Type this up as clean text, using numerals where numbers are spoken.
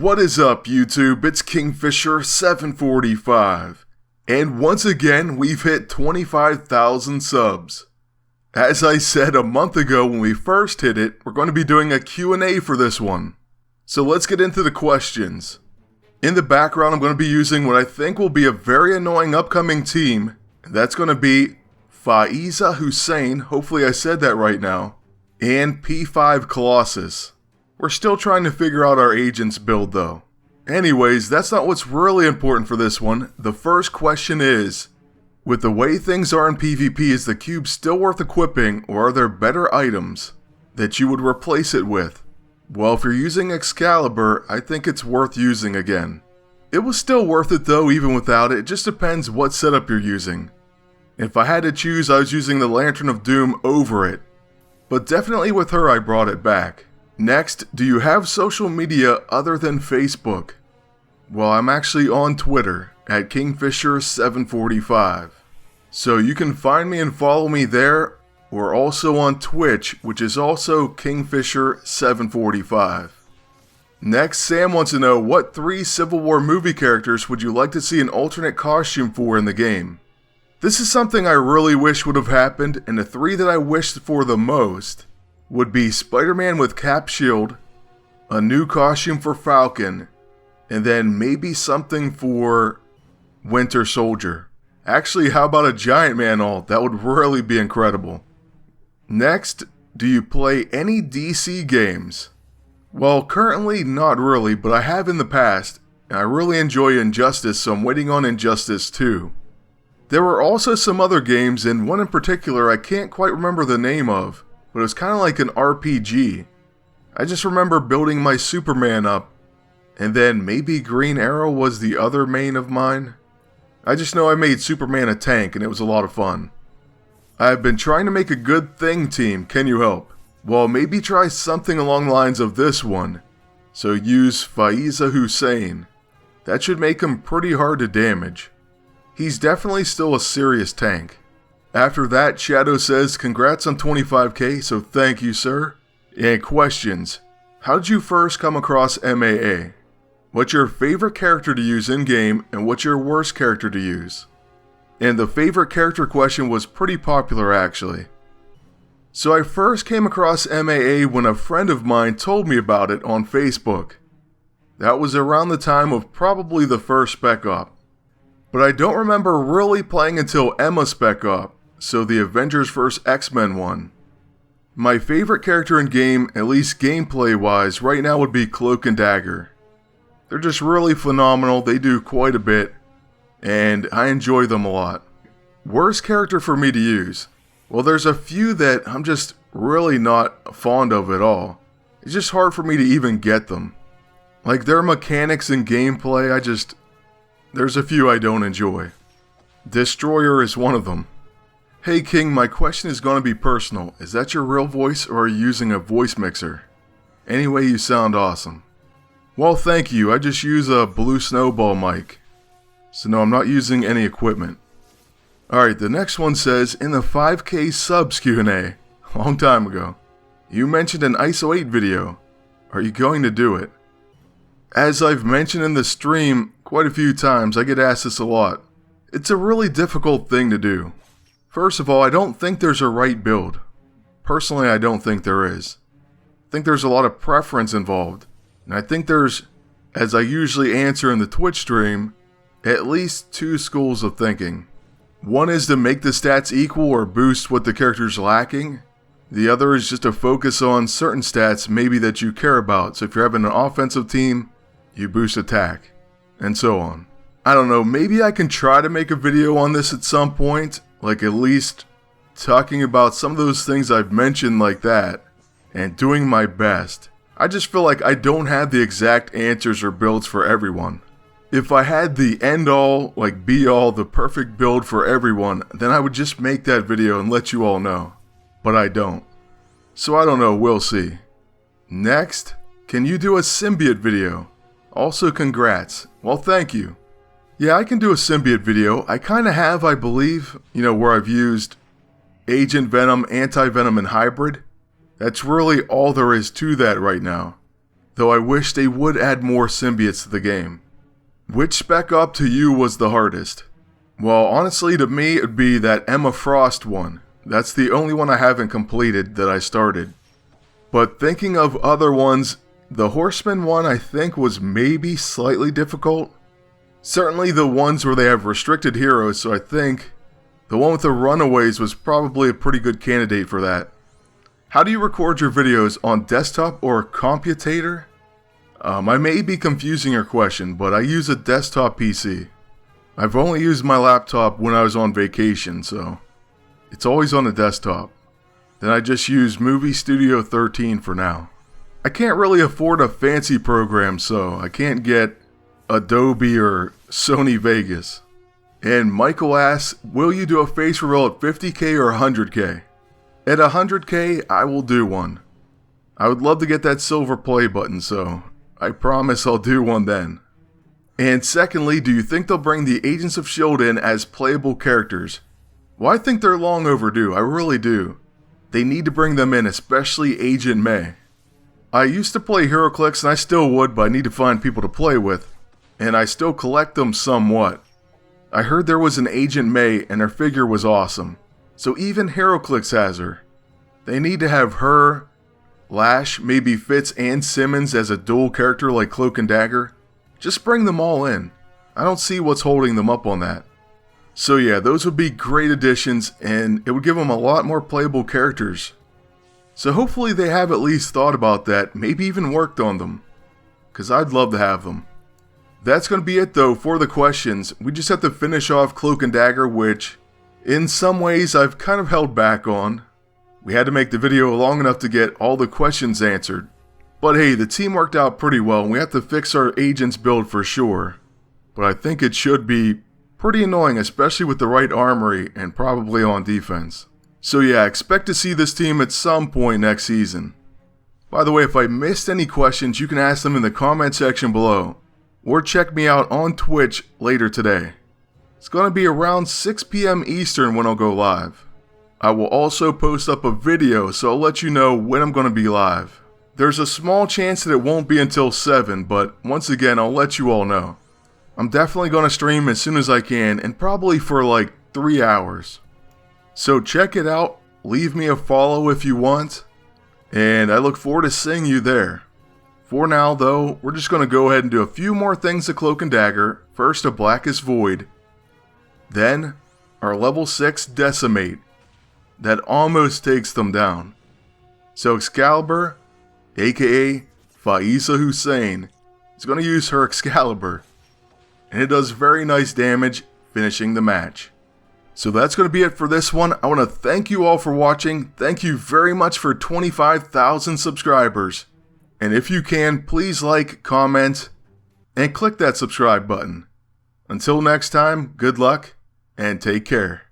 What is up, YouTube? It's Kingfisher745. And once again, we've hit 25,000 subs. As I said a month ago when we first hit it, we're going to be doing a Q&A for this one. So let's get into the questions. In the background, I'm going to be using what I think will be a very annoying upcoming team. And that's going to be Faiza Hussein, hopefully I said that right now, and P5 Colossus. We're still trying to figure out our agent's build though. Anyways, that's not what's really important for this one. The first question is, with the way things are in PvP, is the cube still worth equipping, or are there better items that you would replace it with? Well, if you're using Excalibur, I think it's worth using again. It was still worth it though even without it. It just depends what setup you're using. If I had to choose, I was using the Lantern of Doom over it. But definitely with her I brought it back. Next, do you have social media other than Facebook? Well, I'm actually on Twitter at Kingfisher745. So you can find me and follow me there, or also on Twitch, which is also Kingfisher745. Next, Sam wants to know, what 3 Civil War movie characters would you like to see an alternate costume for in the game? This is something I really wish would have happened, and the 3 that I wished for the most would be Spider-Man with Cap Shield, a new costume for Falcon, and then maybe something for Winter Soldier. Actually, how about a Giant Man ult? That would really be incredible. Next, do you play any DC games? Well, currently not really, but I have in the past, and I really enjoy Injustice, so I'm waiting on Injustice 2. There were also some other games, and one in particular I can't quite remember the name of, but it was kind of like an RPG. I just remember building my Superman up, and then maybe Green Arrow was the other main of mine. I just know I made Superman a tank and it was a lot of fun. I've been trying to make a good thing team, can you help? Well, maybe try something along the lines of this one. So use Faiza Hussein. That should make him pretty hard to damage. He's definitely still a serious tank. After that, Shadow says, congrats on 25k, so thank you, sir. And questions. How did you first come across MAA? What's your favorite character to use in-game, and what's your worst character to use? And the favorite character question was pretty popular actually. So I first came across MAA when a friend of mine told me about it on Facebook. That was around the time of probably the first Spec Op. But I don't remember really playing until Emma Spec Op, so the Avengers vs. X-Men one. My favorite character in game, at least gameplay wise, right now would be Cloak and Dagger. They're just really phenomenal, they do quite a bit, and I enjoy them a lot. Worst character for me to use? Well, there's a few that I'm just really not fond of at all. It's just hard for me to even get them. Like their mechanics and gameplay, there's a few I don't enjoy. Destroyer is one of them. Hey King, my question is going to be personal. Is that your real voice or are you using a voice mixer? Anyway, you sound awesome. Well, thank you. I just use a Blue Snowball mic. So no, I'm not using any equipment. Alright, the next one says, in the 5k subs Q&A, a long time ago, you mentioned an ISO 8 video. Are you going to do it? As I've mentioned in the stream quite a few times, I get asked this a lot. It's a really difficult thing to do. First of all, I don't think there's a right build. Personally, I don't think there is. I think there's a lot of preference involved. And I think there's, as I usually answer in the Twitch stream, at least 2 schools of thinking. One is to make the stats equal or boost what the character's lacking. The other is just to focus on certain stats maybe that you care about. So if you're having an offensive team, you boost attack, and so on. I don't know, maybe I can try to make a video on this at some point. Like at least talking about some of those things I've mentioned like that, and doing my best. I just feel like I don't have the exact answers or builds for everyone. If I had the end all, like be all, the perfect build for everyone, then I would just make that video and let you all know. But I don't. So I don't know, we'll see. Next, can you do a symbiote video? Also congrats. Well, thank you. Yeah, I can do a symbiote video. I kind of have, I believe, where I've used Agent Venom, Anti-Venom, and Hybrid. That's really all there is to that right now. though I wish they would add more symbiotes to the game. Which spec up to you was the hardest? Well, honestly, to me, it'd be that Emma Frost one. That's the only one I haven't completed that I started. But thinking of other ones, the Horseman one I think was maybe slightly difficult. Certainly the ones where they have restricted heroes, so I think the one with the Runaways was probably a pretty good candidate for that. How do you record your videos, on desktop or computator? I may be confusing your question, but I use a desktop PC. I've only used my laptop when I was on vacation, so it's always on the desktop. Then I just use Movie Studio 13 for now. I can't really afford a fancy program, so I can't get Adobe or Sony Vegas. And Michael asks, will you do a face reveal at 50k or 100k? At 100k, I will do one. I would love to get that silver play button, so I promise I'll do one then. And secondly, do you think they'll bring the Agents of S.H.I.E.L.D. in as playable characters? Well, I think they're long overdue, I really do. They need to bring them in, especially Agent May. I used to play HeroClix and I still would, but I need to find people to play with. And I still collect them somewhat. I heard there was an Agent May and her figure was awesome. So even HeroClix has her. They need to have her, Lash, maybe Fitz and Simmons as a dual character like Cloak and Dagger. Just bring them all in. I don't see what's holding them up on that. So yeah, those would be great additions and it would give them a lot more playable characters. So hopefully they have at least thought about that, maybe even worked on them. Cause I'd love to have them. That's going to be it though for the questions. We just have to finish off Cloak and Dagger, which in some ways I've kind of held back on. We had to make the video long enough to get all the questions answered. But hey, the team worked out pretty well and we have to fix our agents build for sure. But I think it should be pretty annoying, especially with the right armory and probably on defense. So yeah, expect to see this team at some point next season. By the way, if I missed any questions, you can ask them in the comment section below. Or check me out on Twitch later today. It's going to be around 6 p.m. Eastern when I'll go live. I will also post up a video, so I'll let you know when I'm going to be live. There's a small chance that it won't be until 7, but once again, I'll let you all know. I'm definitely going to stream as soon as I can, and probably for like 3 hours. So check it out, leave me a follow if you want, and I look forward to seeing you there. For now though, we're just going to go ahead and do a few more things to Cloak and Dagger. First a Blackest Void, then our level 6 Decimate. That almost takes them down. So Excalibur, aka Faiza Hussein, is going to use her Excalibur. And it does very nice damage, finishing the match. So that's going to be it for this one. I want to thank you all for watching. Thank you very much for 25,000 subscribers. And if you can, please like, comment, and click that subscribe button. Until next time, good luck, and take care.